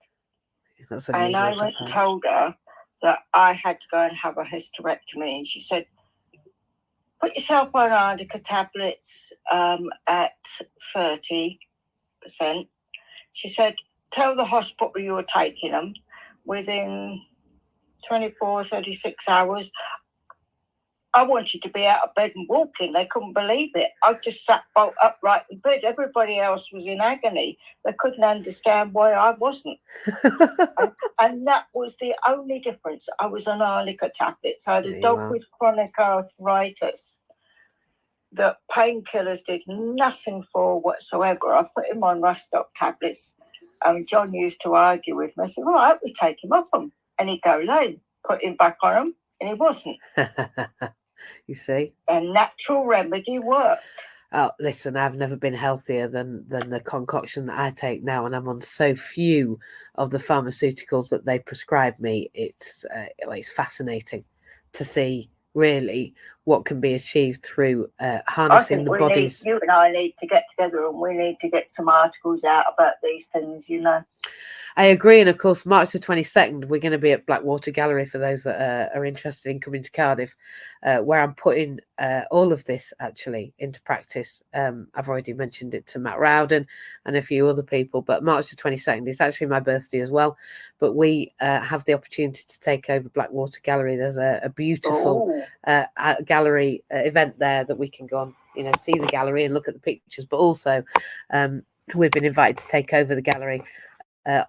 And I went and told her that I had to go and have a hysterectomy, and she said, put yourself on Arnica tablets at 30%. She said, tell the hospital you were taking them within 24, 36 hours. I wanted to be out of bed and walking. They couldn't believe it. I just sat bolt upright in bed. Everybody else was in agony. They couldn't understand why I wasn't. and that was the only difference. I was on Arnica tablets. I had a dog with chronic arthritis that painkillers did nothing for whatsoever. I put him on Rustock tablets. John used to argue with me. I said, all right, we take him off them. And he'd go lame. Put him back on them, and he wasn't. You see? A natural remedy worked. Oh, listen, I've never been healthier than the concoction that I take now, and I'm on so few of the pharmaceuticals that they prescribe me. It's fascinating to see really what can be achieved through harnessing the bodies. You and I need to get together, and we need to get some articles out about these things, you know. I agree, and of course, March the 22nd, we're going to be at Blackwater Gallery for those that are interested in coming to Cardiff, where I'm putting all of this actually into practice. I've already mentioned it to Matt Rowden and a few other people, but March the 22nd is actually my birthday as well. But we have the opportunity to take over Blackwater Gallery. There's a beautiful gallery event there that we can go on, see the gallery and look at the pictures, but also we've been invited to take over the gallery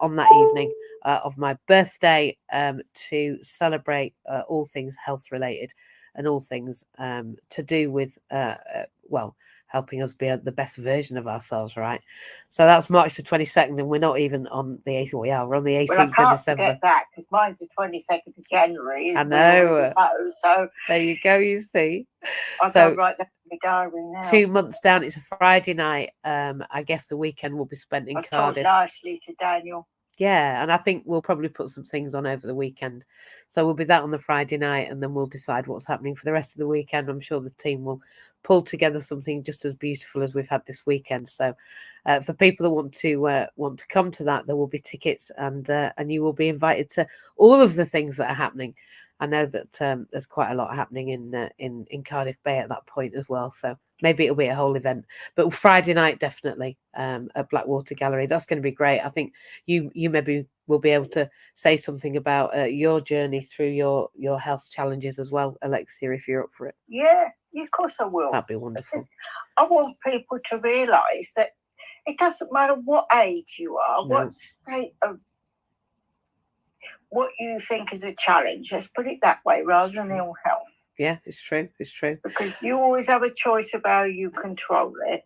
on that evening of my birthday to celebrate all things health related and all things to do with helping us be the best version of ourselves, right? So that's March the 22nd, and we're not even on the 8th. We're on the 18th of December. Forget that, because mine's the 22nd of January. I know. So there you go. You see. I'll go right down to my diary now. 2 months down. It's a Friday night. I guess the weekend will be spent in Cardiff. Talked nicely to Daniel. Yeah, and I think we'll probably put some things on over the weekend. So we'll be that on the Friday night, and then we'll decide what's happening for the rest of the weekend. I'm sure the team will pull together something just as beautiful as we've had this weekend. So for people that want to come to that, there will be tickets, and you will be invited to all of the things that are happening. I know that there's quite a lot happening in Cardiff Bay at that point as well. So maybe it'll be a whole event, but Friday night definitely at Blackwater Gallery. That's going to be great. I think you maybe will be able to say something about your journey through your health challenges as well, Alexia, if you're up for it. Yeah, of course I will. That'd be wonderful. Because I want people to realise that it doesn't matter what age you are, what state of what you think is a challenge. Let's put it that way, rather than ill health. Yeah, it's true. It's true. Because you always have a choice of how you control it.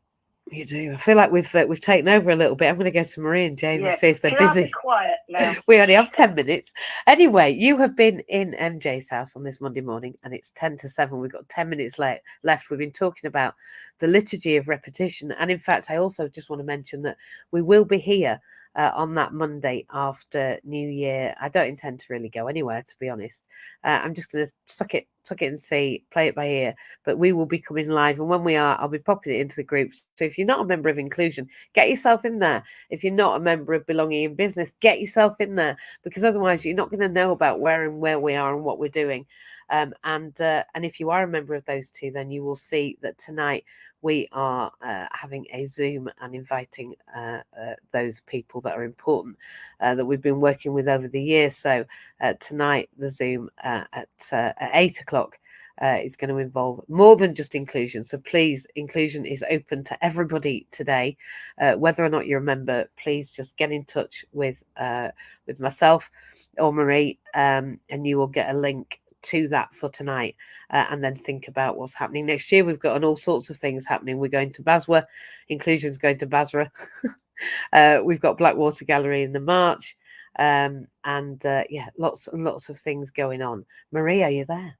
You do. I feel like we've taken over a little bit. I'm going to go to Marie and James and see if they're busy. Be quiet now. We only have 10 minutes. Anyway, you have been in MJ's house on this Monday morning, and it's 10 to 7. We've got 10 minutes left. We've been talking about the liturgy of repetition. And in fact, I also just want to mention that we will be here on that Monday after New Year. I don't intend to really go anywhere, to be honest. I'm just going to suck it and see, play it by ear. But we will be coming live, and when we are, I'll be popping it into the groups. So if you're not a member of Inclusion, get yourself in there. If you're not a member of Belonging in Business, get yourself in there, because otherwise you're not going to know about where we are and what we're doing. And if you are a member of those two, then you will see that tonight we are having a Zoom and inviting those people that are important that we've been working with over the years. So tonight, the Zoom at 8 o'clock is going to involve more than just inclusion. So please, inclusion is open to everybody today. Whether or not you're a member, please just get in touch with myself or Marie, and you will get a link to that for tonight, and then think about what's happening next year. We've got all sorts of things happening. We're going to Basra, Inclusion's going to Basra. We've got Blackwater Gallery in the March, And yeah, lots and lots of things going on. Marie, are you there?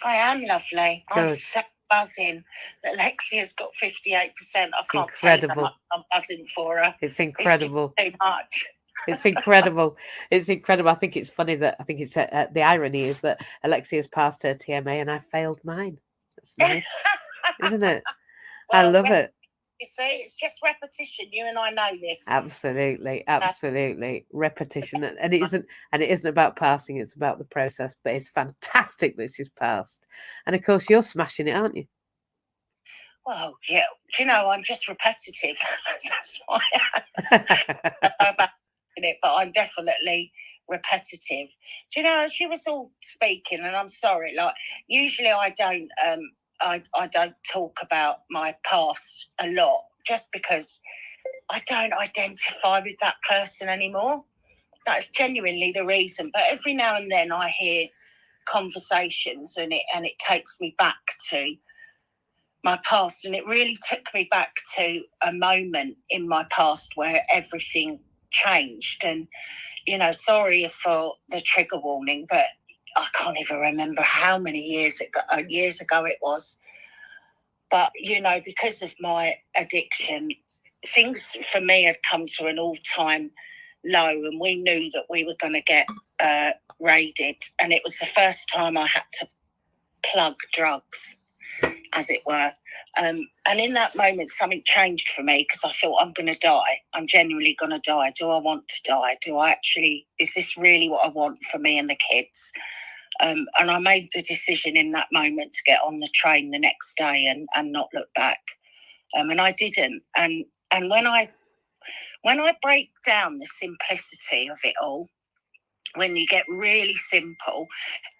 I am, lovely. I'm Good. so buzzing that Lexia's got 58%. I can't tell you how Incredible. much I'm buzzing for her. It's incredible. It's just too much. It's incredible. It's incredible. I think it's funny that I think it's the irony is that Alexia's passed her TMA and I failed mine. That's nice, isn't it? I Well, love it. You see, it's just repetition. You and I know this. Absolutely, absolutely. Repetition, and it isn't about passing. It's about the process. But it's fantastic that she's passed, and of course you're smashing it, aren't you? Well, yeah. Do you know, I'm just repetitive. That's why I go back in it, but I'm definitely repetitive. Do you know, as you was all speaking, and I'm sorry, like usually I don't I don't talk about my past a lot just because I don't identify with that person anymore. That's genuinely the reason. But every now and then I hear conversations and it takes me back to my past, and it really took me back to a moment in my past where everything changed. And you know, sorry for the trigger warning, but I can't even remember how many years ago it was. But you know, because of my addiction, things for me had come to an all-time low, and we knew that we were going to get raided, and it was the first time I had to plug drugs, as it were. And in that moment, something changed for me because I thought, I'm going to die. I'm genuinely going to die. Do I want to die? Is this really what I want for me and the kids? And I made the decision in that moment to get on the train the next day and not look back. And I didn't. And when I break down the simplicity of it all, when you get really simple,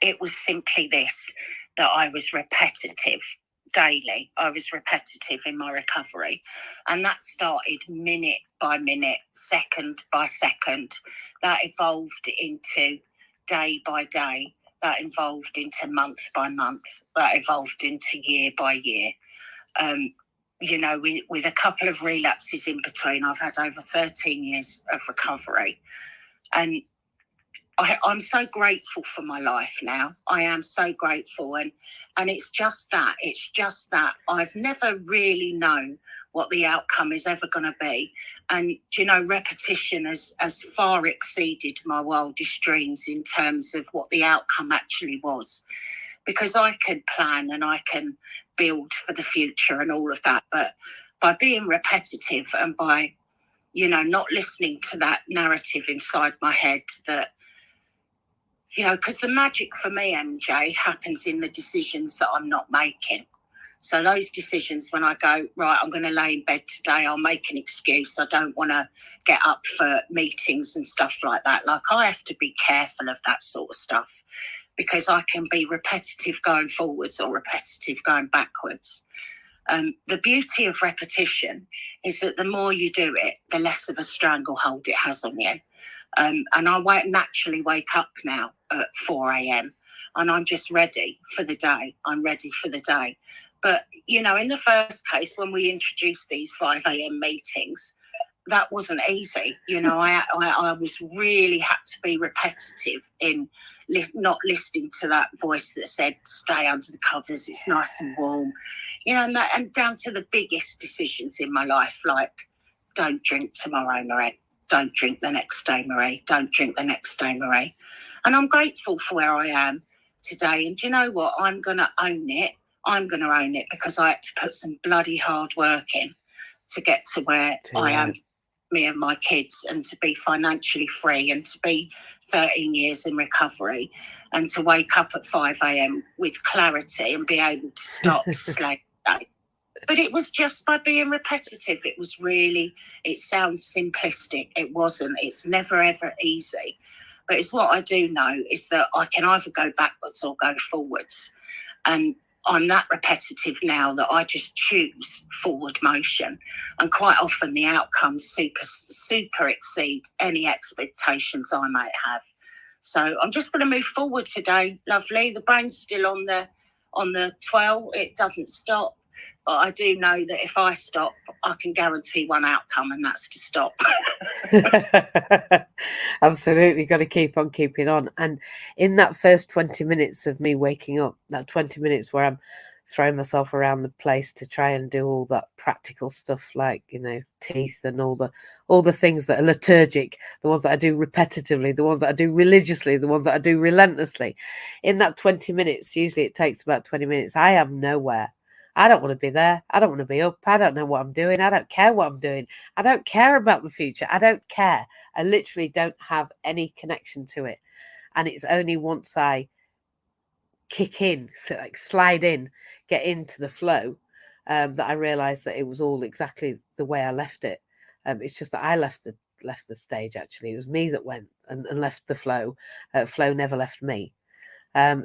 it was simply this, that I was repetitive daily. I was repetitive in my recovery. And that started minute by minute, second by second. That evolved into day by day. That evolved into month by month. That evolved into year by year. You know, with a couple of relapses in between, I've had over 13 years of recovery. And I'm so grateful for my life now. I am so grateful. And it's just that. I've never really known what the outcome is ever going to be. And, you know, repetition has far exceeded my wildest dreams in terms of what the outcome actually was. Because I can plan and I can build for the future and all of that. But by being repetitive and by, you know, not listening to that narrative inside my head that, you know, because the magic for me, MJ, happens in the decisions that I'm not making. So those decisions when I go, right, I'm going to lay in bed today, I'll make an excuse. I don't want to get up for meetings and stuff like that. Like, I have to be careful of that sort of stuff because I can be repetitive going forwards or repetitive going backwards. The beauty of repetition is that the more you do it, the less of a stranglehold it has on you. And I naturally wake up now at 4 a.m. and I'm just ready for the day. I'm ready for the day. But, you know, in the first case, when we introduced these 5 a.m. meetings, that wasn't easy. You know, I was really had to be repetitive in not listening to that voice that said, stay under the covers, it's nice and warm. You know, and down to the biggest decisions in my life, like, don't drink tomorrow, Marie. Don't drink the next day, Marie. Don't drink the next day, Marie. And I'm grateful for where I am today. And do you know what? I'm going to own it. I'm going to own it because I had to put some bloody hard work in to get to where I am, me and my kids, and to be financially free and to be 13 years in recovery and to wake up at 5 a.m. with clarity and be able to start to slay the day. But it was just by being repetitive. It was really, it sounds simplistic. It wasn't. It's never, ever easy. But it's what I do know is that I can either go backwards or go forwards. And I'm that repetitive now that I just choose forward motion. And quite often the outcomes super exceed any expectations I might have. So I'm just going to move forward today, lovely. The brain's still on the 12. It doesn't stop. But I do know that if I stop, I can guarantee one outcome, and that's to stop. Absolutely, got to keep on keeping on. And in that first 20 minutes of me waking up, that 20 minutes where I'm throwing myself around the place to try and do all that practical stuff, like, you know, teeth and all the things that are liturgic, the ones that I do repetitively, the ones that I do religiously, the ones that I do relentlessly. In that 20 minutes, usually it takes about 20 minutes, I am nowhere. I don't want to be there. I don't want to be up. I don't know what I'm doing. I don't care what I'm doing. I don't care about the future. I don't care. I literally don't have any connection to it. And it's only once I kick in, so like slide in, get into the flow, that I realised that it was all exactly the way I left it. It's just that I left the stage. Actually, it was me that went and left the flow. Flow never left me.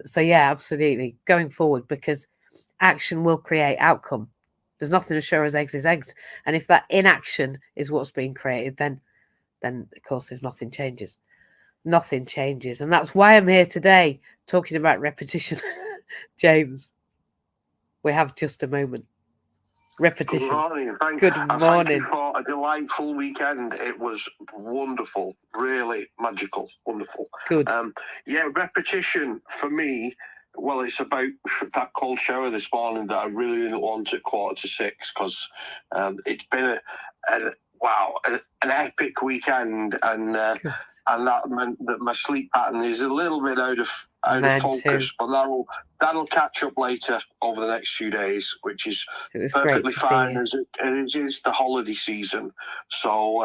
So yeah, absolutely, going forward, because action will create outcome. There's nothing as sure as eggs is eggs, and if that inaction is what's being created, then of course, if nothing changes, nothing changes. And that's why I'm here today talking about repetition. James, we have just a moment. Repetition. Good morning. Good Thank you morning. for a delightful weekend. It was wonderful, really magical, wonderful. Good. Yeah, repetition for me. Well, it's about that cold shower this morning that I really didn't want at 5:45 because it's been an epic weekend, and that meant that my sleep pattern is a little bit out of focus, but that'll catch up later over the next few days, which is perfectly fine as it is the holiday season. So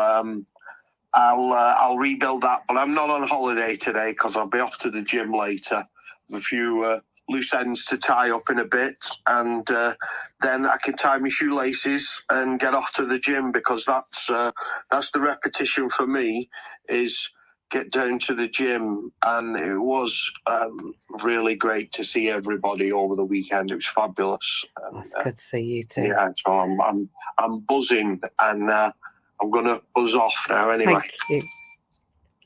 I'll rebuild that, but I'm not on holiday today because I'll be off to the gym later. A few loose ends to tie up in a bit, and then I can tie my shoelaces and get off to the gym, because that's the repetition for me, is get down to the gym. And it was really great to see everybody over the weekend. It was fabulous. That's good to see you too. Yeah, so I'm buzzing, and I'm gonna buzz off now anyway. Thank you.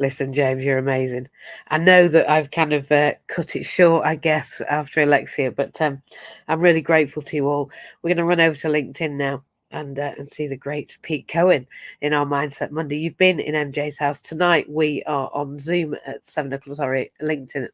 Listen, James, you're amazing. I know that I've kind of cut it short, I guess, after Alexia, but I'm really grateful to you all. We're going to run over to LinkedIn now and see the great Pete Cohen in our Mindset Monday. You've been in MJ's house tonight. We are on Zoom at 7 o'clock. Sorry, LinkedIn.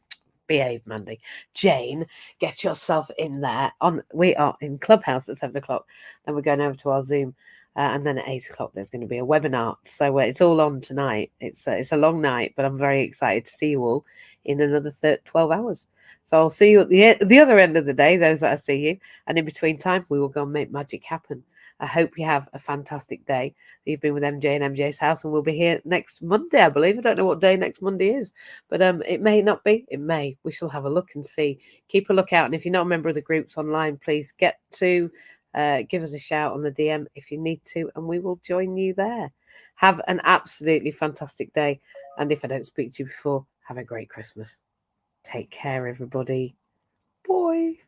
Behave, Mandy. Jane, get yourself in there. We are in Clubhouse at 7 o'clock. Then we're going over to our Zoom. And then at 8 o'clock, there's going to be a webinar. So it's all on tonight. It's a long night, but I'm very excited to see you all in another 12 hours. So I'll see you at the other end of the day, those that I see you. And in between time, we will go and make magic happen. I hope you have a fantastic day. You've been with MJ and MJ's house, and we'll be here next Monday, I believe. I don't know what day next Monday is, but it may not be. It may. We shall have a look and see. Keep a lookout. And if you're not a member of the groups online, please get to... give us a shout on the DM if you need to, and we will join you there. Have an absolutely fantastic day. And if I don't speak to you before, have a great Christmas. Take care, everybody. Bye.